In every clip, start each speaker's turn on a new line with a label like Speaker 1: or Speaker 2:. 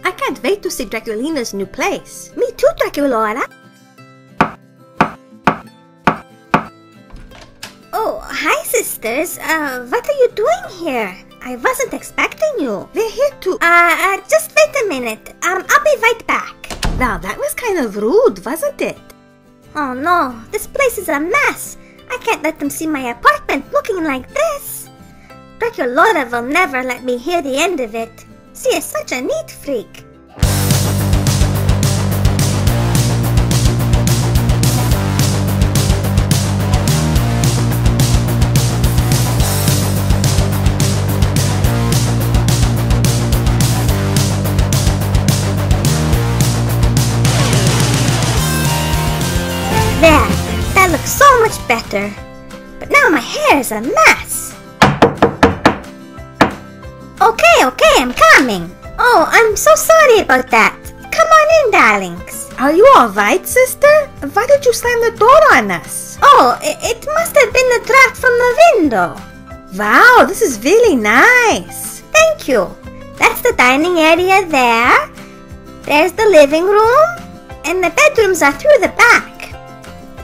Speaker 1: I can't wait to see Draculina's new place.
Speaker 2: Me too, Draculora. Oh, hi sisters. What are you doing here? I wasn't expecting you.
Speaker 1: We're here to...
Speaker 2: Just wait a minute. I'll be right back.
Speaker 1: Now, that was kind of rude, wasn't it?
Speaker 2: Oh no, this place is a mess. I can't let them see my apartment looking like this. Draculora will never let me hear the end of it. She is such a neat freak. There, that looks so much better. But now my hair is a mess. Okay, I'm coming. Oh, I'm so sorry about that. Come on in, darlings.
Speaker 1: Are you alright, sister? Why did you slam the door on us?
Speaker 2: Oh, it must have been the draft from the window.
Speaker 1: Wow, this is really nice.
Speaker 2: Thank you. That's the dining area there. There's the living room. And the bedrooms are through the back.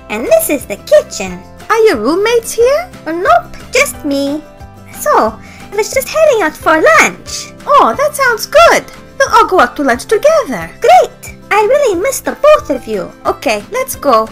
Speaker 2: And this is the kitchen.
Speaker 1: Are your roommates here?
Speaker 2: Nope, just me. So, I was just heading out for lunch.
Speaker 1: Oh, that sounds good. We'll all go out to lunch together.
Speaker 2: Great! I really miss the both of you.
Speaker 1: Okay, let's go.